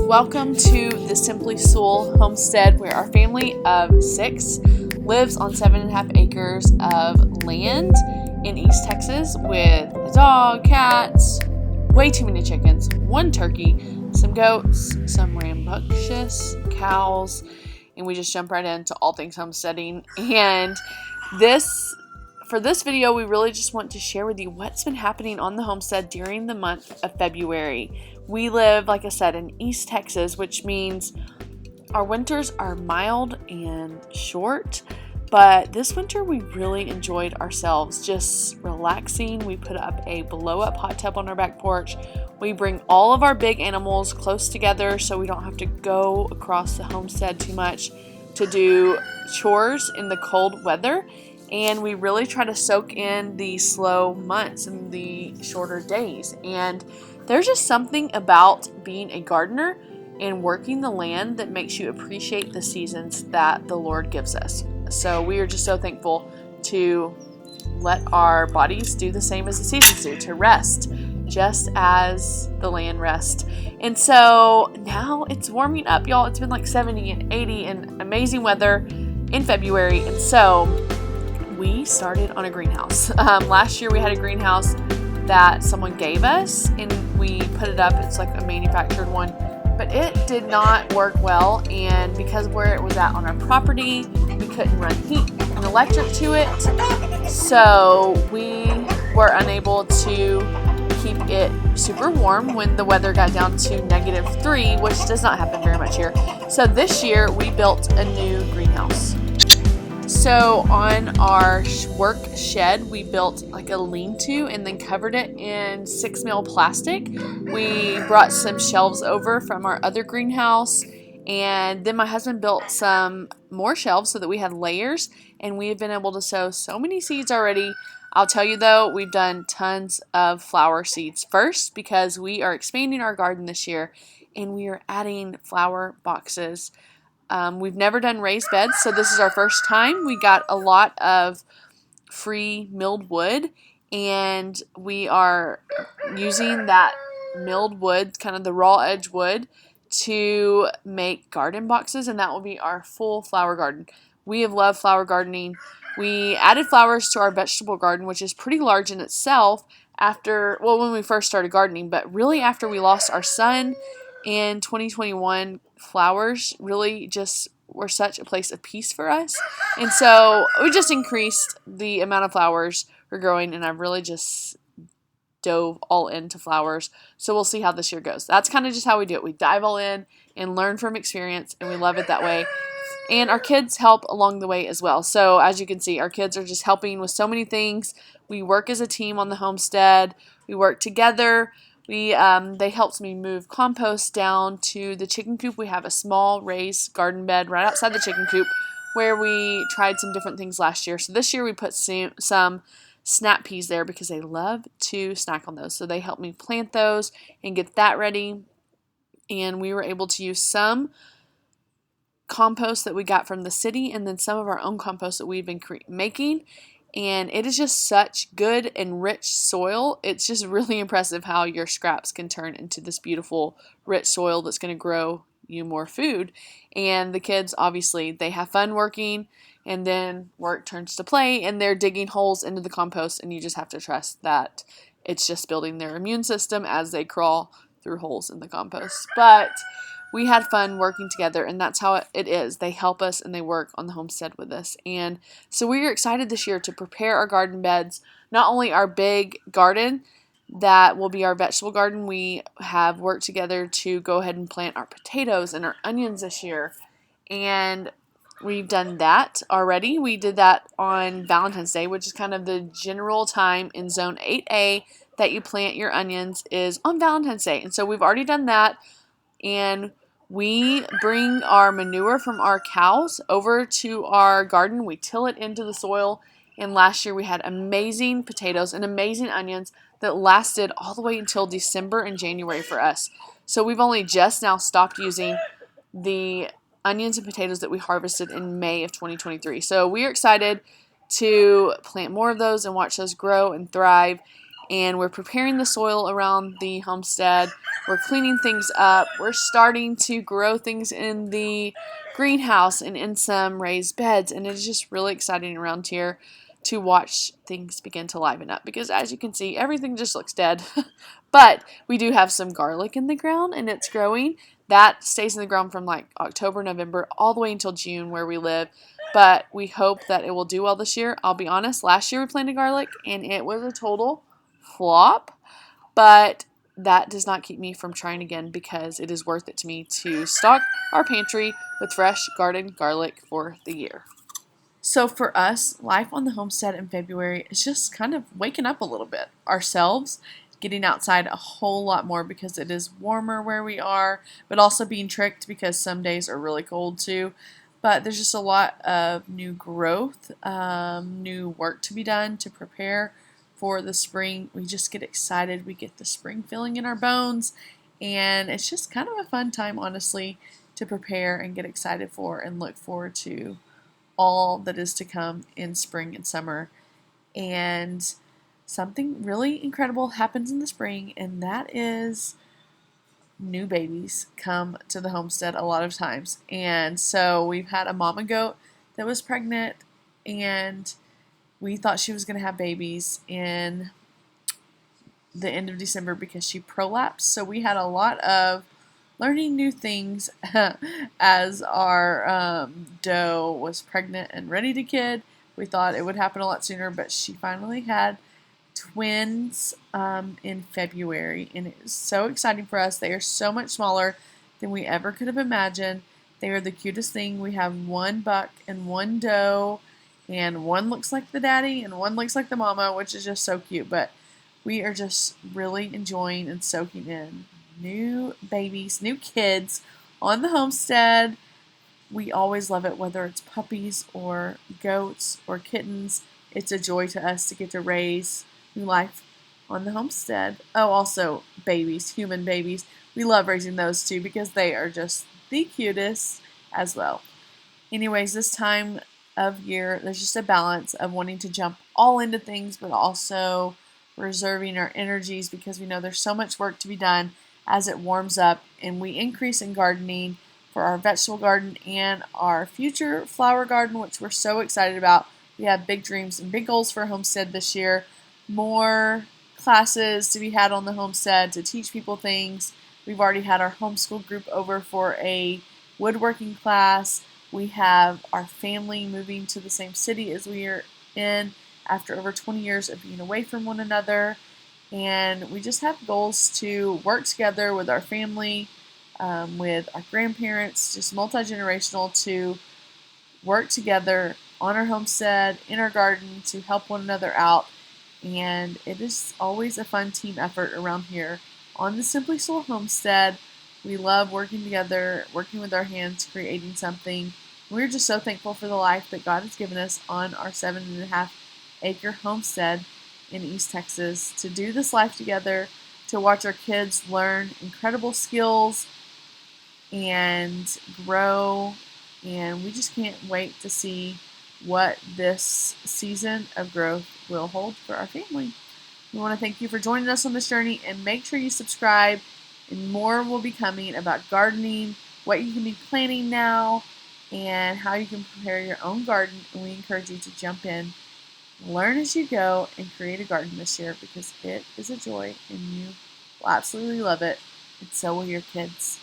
Welcome to the Simply Soul Homestead, where our family of 6 lives on 7.5 acres of land in East Texas with a dog, cats, way too many chickens, 1 turkey, some goats, some rambunctious cows, and we just jump right into all things homesteading. And for this video, we really just want to share with you what's been happening on the homestead during the month of February. We live, like I said, in East Texas, which means our winters are mild and short. But this winter, we really enjoyed ourselves, just relaxing. We put up a blow-up hot tub on our back porch. We bring all of our big animals close together so we don't have to go across the homestead too much to do chores in the cold weather. And we really try to soak in the slow months and the shorter days. And there's just something about being a gardener and working the land that makes you appreciate the seasons that the Lord gives us. So we are just so thankful to let our bodies do the same as the seasons do, to rest just as the land rests. And so now it's warming up, y'all. It's been like 70 and 80 and amazing weather in February. And so we started on a greenhouse. Last year we had a greenhouse that someone gave us and we put it up. It's like a manufactured one, but it did not work well. And because where it was at on our property, we couldn't run heat and electric to it. So we were unable to keep it super warm when the weather got down to -3, which does not happen very much here. So this year we built a new greenhouse. So on our work shed, we built like a lean-to and then covered it in 6 mil plastic. We brought some shelves over from our other greenhouse, and then my husband built some more shelves so that we had layers, and we have been able to sow so many seeds already. I'll tell you though, we've done tons of flower seeds first because we are expanding our garden this year and we are adding flower boxes. We've never done raised beds, so this is our first time. We got a lot of free milled wood, and we are using that milled wood, kind of the raw edge wood, to make garden boxes, and that will be our full flower garden. We have loved flower gardening. We added flowers to our vegetable garden, which is pretty large in itself when we first started gardening, but really after we lost our son in 2021, flowers really just were such a place of peace for us. And so we just increased the amount of flowers we're growing, and I've really just dove all into flowers. So we'll see how this year goes. That's kind of just how we do it. We dive all in and learn from experience, and we love it that way. And our kids help along the way as well. So as you can see, our kids are just helping with so many things. We work as a team on the homestead. We work together. They helped me move compost down to the chicken coop. We have a small raised garden bed right outside the chicken coop where we tried some different things last year. So this year we put some snap peas there because they love to snack on those. So they helped me plant those and get that ready. And we were able to use some compost that we got from the city and then some of our own compost that we've been making. And it is just such good and rich soil. It's just really impressive how your scraps can turn into this beautiful, rich soil that's going to grow you more food. And the kids, obviously, they have fun working, and then work turns to play, and they're digging holes into the compost, and you just have to trust that it's just building their immune system as they crawl through holes in the compost. But we had fun working together, and that's how it is. They help us and they work on the homestead with us. And so we are excited this year to prepare our garden beds, not only our big garden that will be our vegetable garden. We have worked together to go ahead and plant our potatoes and our onions this year. And we've done that already. We did that on Valentine's Day, which is kind of the general time in Zone 8A that you plant your onions is on Valentine's Day. And so we've already done that. And we bring our manure from our cows over to our garden. We till it into the soil. And last year we had amazing potatoes and amazing onions that lasted all the way until December and January for us. So we've only just now stopped using the onions and potatoes that we harvested in May of 2023. So we are excited to plant more of those and watch those grow and thrive. and we're preparing the soil around the homestead. We're cleaning things up. We're starting to grow things in the greenhouse and in some raised beds, and it's just really exciting around here to watch things begin to liven up, because as you can see, everything just looks dead. But we do have some garlic in the ground and it's growing. That stays in the ground from like October, November, all the way until June where we live. But we hope that it will do well this year. I'll be honest, last year we planted garlic and it was a total flop. But that does not keep me from trying again, because it is worth it to me to stock our pantry with fresh garden garlic for the year. So for us, life on the homestead in February is just kind of waking up a little bit ourselves, getting outside a whole lot more because it is warmer where we are, but also being tricked because some days are really cold too. But there's just a lot of new growth, new work to be done to prepare for the spring. We just get excited. We get the spring feeling in our bones, and it's just kind of a fun time, honestly, to prepare and get excited for and look forward to all that is to come in spring and summer. And something really incredible happens in the spring, and that is new babies come to the homestead a lot of times. And so we've had a mama goat that was pregnant, and we thought she was going to have babies in the end of December because she prolapsed. So we had a lot of learning new things as our doe was pregnant and ready to kid. We thought it would happen a lot sooner, but she finally had twins in February, and it was so exciting for us. They are so much smaller than we ever could have imagined. They are the cutest thing. We have one buck and one doe, and one looks like the daddy and one looks like the mama, which is just so cute. But we are just really enjoying and soaking in new babies, new kids on the homestead. We always love it, whether it's puppies or goats or kittens. It's a joy to us to get to raise new life on the homestead. Oh, also babies, human babies. We love raising those too because they are just the cutest as well. Anyways, this time of year, there's just a balance of wanting to jump all into things, but also reserving our energies because we know there's so much work to be done as it warms up, and we increase in gardening for our vegetable garden and our future flower garden, which we're so excited about. We have big dreams and big goals for Homestead this year. More classes to be had on the homestead to teach people things. We've already had our homeschool group over for a woodworking class. We have our family moving to the same city as we are in after over 20 years of being away from one another. And we just have goals to work together with our family, with our grandparents, just multi-generational, to work together on our homestead, in our garden, to help one another out. And it is always a fun team effort around here on the Simply Soul Homestead. We love working together, working with our hands, creating something. We're just so thankful for the life that God has given us on our 7.5-acre homestead in East Texas, to do this life together, to watch our kids learn incredible skills and grow. And we just can't wait to see what this season of growth will hold for our family. We want to thank you for joining us on this journey, and make sure you subscribe, and more will be coming about gardening, what you can be planting now, and how you can prepare your own garden. And we encourage you to jump in, learn as you go, and create a garden this year, because it is a joy and you will absolutely love it, and so will your kids.